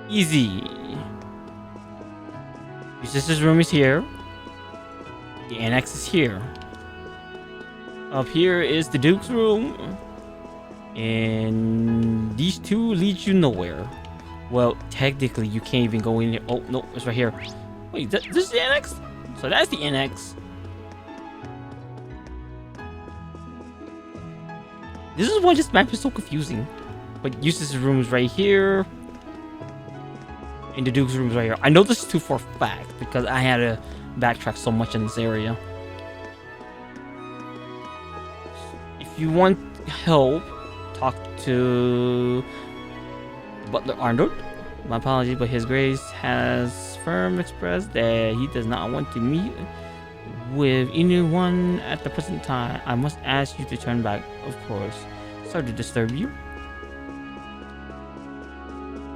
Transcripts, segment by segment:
Easy. Your sister's room is here. The annex is here. Up here is the Duke's room. And these two lead you nowhere. Well, technically, you can't even go in here. Oh, no, it's right here. Wait, this is the annex? So that's the annex. This is why this map is so confusing. But Eustace's room is right here. And the Duke's room is right here. I know this is too for a fact because I had to backtrack so much in this area. If you want help, talk to Butler Arnold. My apologies, but His Grace has firm expressed that he does not want to meet with anyone at the present time. I must ask you to turn back, of course. Sorry to disturb you.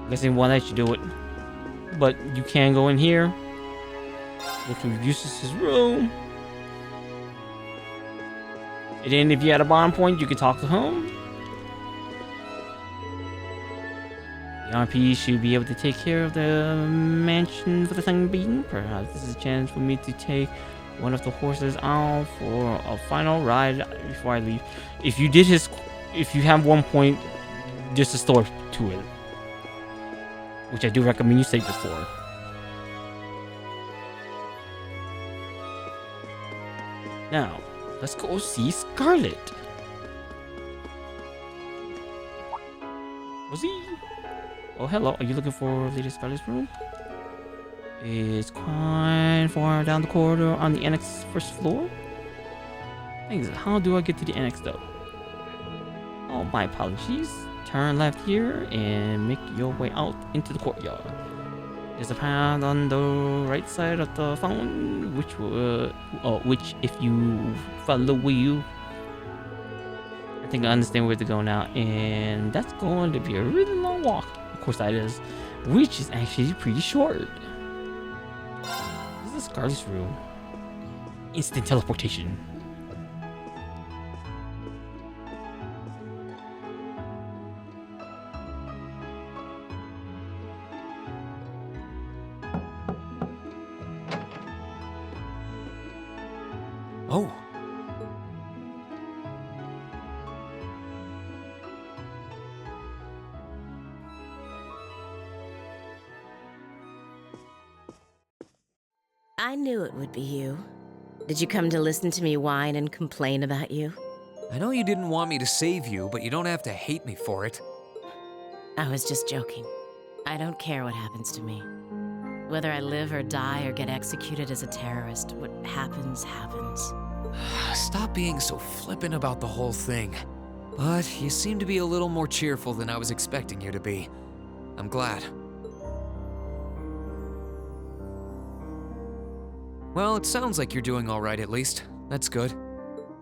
I guess they won't let you do it. But you can go in here. Go to Eustace's room. And then if you had a bond point, you can talk to him. The RP should be able to take care of the mansion for the time being. Perhaps this is a chance for me to take one of the horses out for a final ride before I leave. If you have 1 point, just a store to it. Which I do recommend you save it for. Now, let's go see Scarlet. Was he? Oh, hello. Are you looking for Lady Scarlet's room? It's quite far down the corridor on the annex first floor. Thanks. How do I get to the annex though? Oh, my apologies. Turn left here and make your way out into the courtyard. There's a path on the right side of the fountain, which if you follow you, I think I understand where to go now, and that's going to be a really long walk. Of course that is, which is actually pretty short. This is Scarlet's room. Instant teleportation. Oh. I knew it would be you. Did you come to listen to me whine and complain about you? I know you didn't want me to save you, but you don't have to hate me for it. I was just joking. I don't care what happens to me. Whether I live or die or get executed as a terrorist, what happens, happens. Stop being so flippant about the whole thing. But you seem to be a little more cheerful than I was expecting you to be. I'm glad. Well, it sounds like you're doing all right at least. That's good.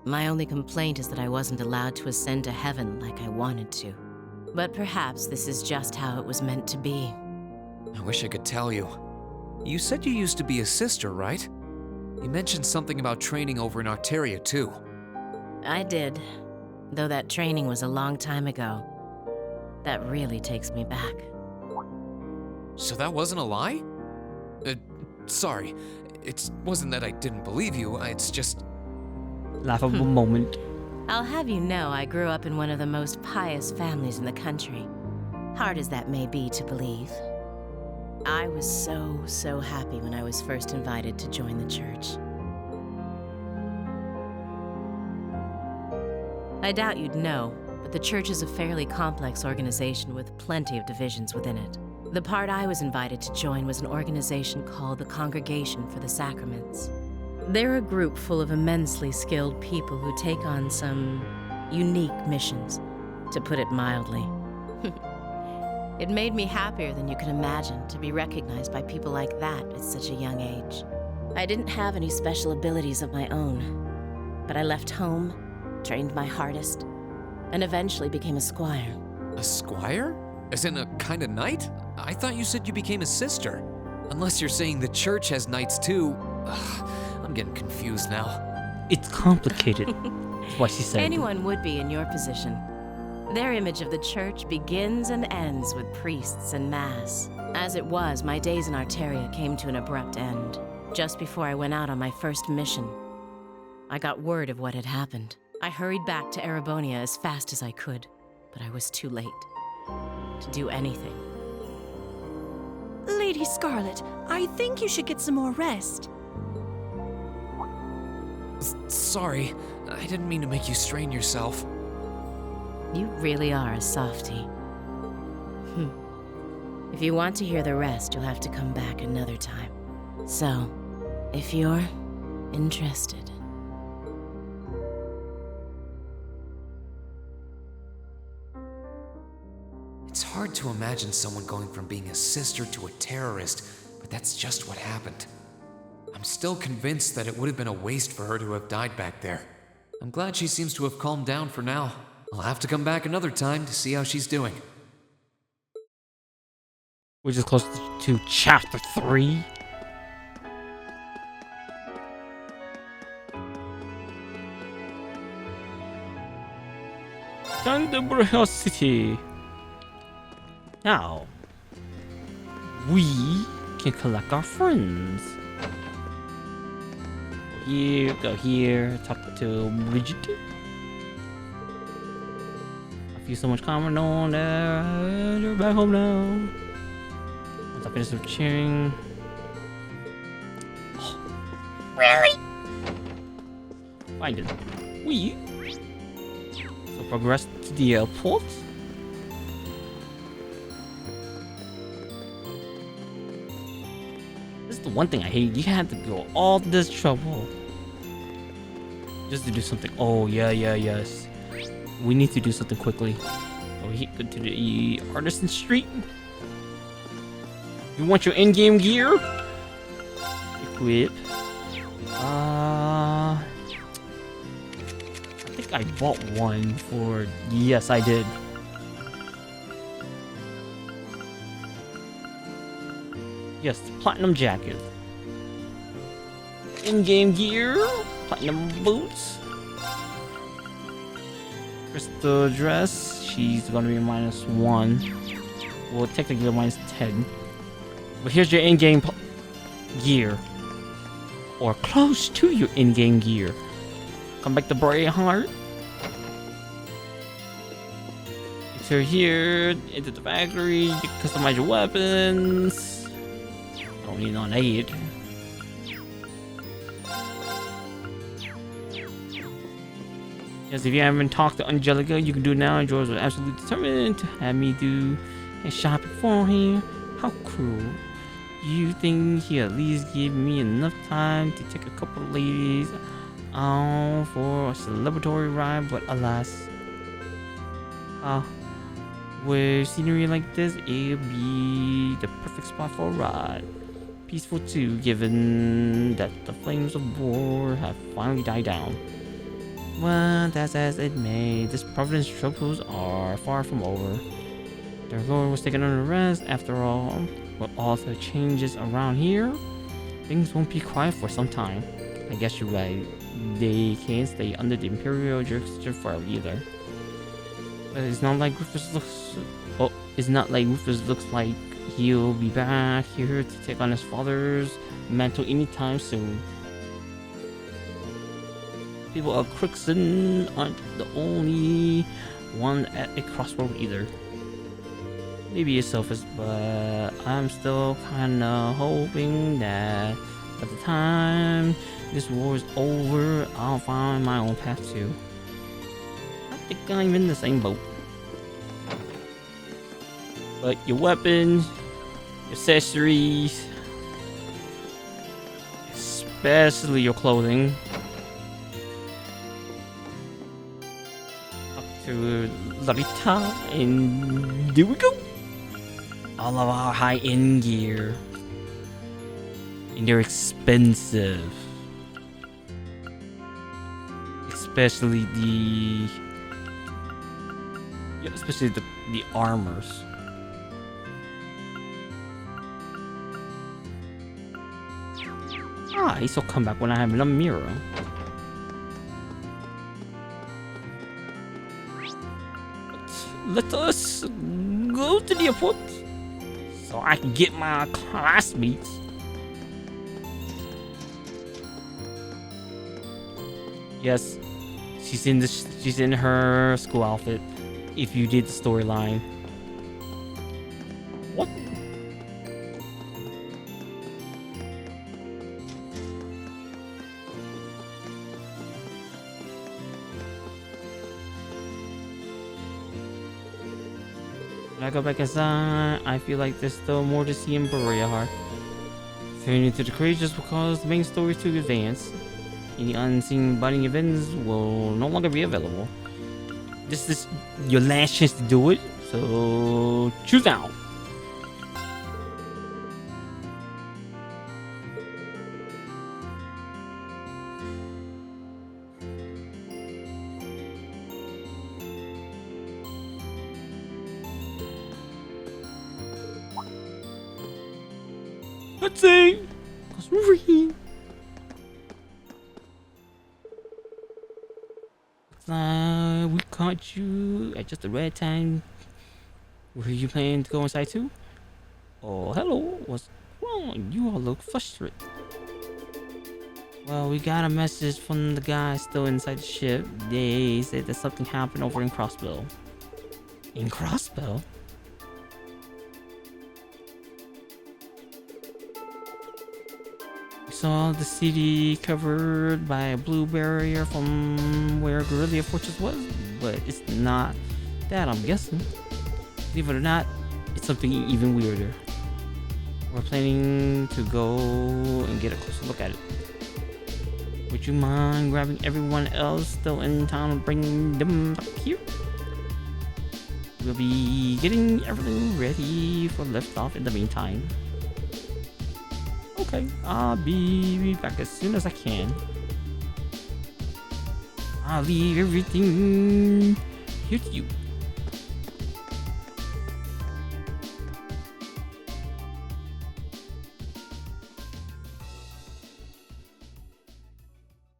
My only complaint is that I wasn't allowed to ascend to heaven like I wanted to. But perhaps this is just how it was meant to be. I wish I could tell you. You said you used to be a sister, right? You mentioned something about training over in Arteria, too. I did, though that training was a long time ago. That really takes me back. So that wasn't a lie? Sorry. It wasn't that I didn't believe you, it's just... Laughable moment. I'll have you know I grew up in one of the most pious families in the country. Hard as that may be to believe. I was so happy when I was first invited to join the church. I doubt you'd know, but the church is a fairly complex organization with plenty of divisions within it. The part I was invited to join was an organization called the Congregation for the Sacraments. They're a group full of immensely skilled people who take on some unique missions, to put it mildly. It made me happier than you can imagine to be recognized by people like that at such a young age. I didn't have any special abilities of my own, but I left home, trained my hardest, and eventually became a squire. A squire? As in a kind of knight? I thought you said you became a sister. Unless you're saying the church has knights too. Ugh, I'm getting confused now. It's complicated. That's what she said. Anyone would be in your position. Their image of the church begins and ends with priests and mass. As it was, my days in Arteria came to an abrupt end, just before I went out on my first mission. I got word of what had happened. I hurried back to Erebonia as fast as I could, but I was too late to do anything. Lady Scarlet, I think you should get some more rest. Sorry, I didn't mean to make you strain yourself. You really are a softie. If you want to hear the rest, you'll have to come back another time. So, if you're interested. It's hard to imagine someone going from being a sister to a terrorist, but that's just what happened. I'm still convinced that it would have been a waste for her to have died back there. I'm glad she seems to have calmed down for now. I'll have to come back another time to see how she's doing. Which is close to chapter 3. Thunderborough City. Now, we can collect our friends. Go here, talk to Bridget. I feel so much calmer knowing that you're back home now. Once I finish with cheering. Really? Find it. We so progress to the airport. This is the one thing I hate. You had to go all this trouble just to do something. Oh yeah, yes. We need to do something quickly. Oh, we go to the Artisan Street. You want your in-game gear? Equip. I think I bought one for. Yes, I did. Yes, platinum jacket. In-game gear. Platinum boots. Crystal dress. She's gonna be -1. Well, technically -10. But here's your in-game gear. Or close to your in-game gear. Come back to Braveheart. Enter here. Into the factory. You can customize your weapons. Don't need on 8. Yes, if you haven't talked to Angelica, you can do it now. George was absolutely determined to have me do a shopping for him. How cruel. You think he at least give me enough time to take a couple of ladies out for a celebratory ride, but alas. With scenery like this, it'll be the perfect spot for a ride. Peaceful too, given that the flames of war have finally died down. Well, that's as it may. This Providence troubles are far from over. Their lord was taken under arrest after all. With all the changes around here, things won't be quiet for some time. I guess you're right. They can't stay under the Imperial jurisdiction forever either. But it's not like Rufus looks. Oh, it's not like Rufus looks like he'll be back here to take on his father's mantle anytime soon. People of Crixon aren't the only one at a crossroad either. Maybe it's selfish, but I'm still kinda hoping that by the time this war is over, I'll find my own path too. I think I'm in the same boat. But your weapons, your accessories, especially your clothing. Up to Larita, and there we go. All of our high-end gear. And they're expensive. Especially the armors. He'll come back when I have a mirror. But let us go to the airport so I can get my classmates. Yes, she's in her school outfit. If you did the storyline. What? When I go back inside, I feel like there's still more to see in Berea Heart. Turning into the craze just because the main story is too advanced. Any unseen budding events will no longer be available. This is your last chance to do it, so choose now. Let's see. We caught you at just the right time. Were you planning to go inside too? Oh, hello. What's wrong? You all look frustrated. Well, we got a message from the guy still inside the ship. They said that something happened over in Crossbell. In Crossbell? We saw the city covered by a blue barrier from where Guerrilla Fortress was, but it's not that, I'm guessing. Believe it or not, it's something even weirder. We're planning to go and get a closer look at it. Would you mind grabbing everyone else still in town and bringing them back here? We'll be getting everything ready for liftoff in the meantime. Okay, I'll be back as soon as I can. I'll leave everything here to you.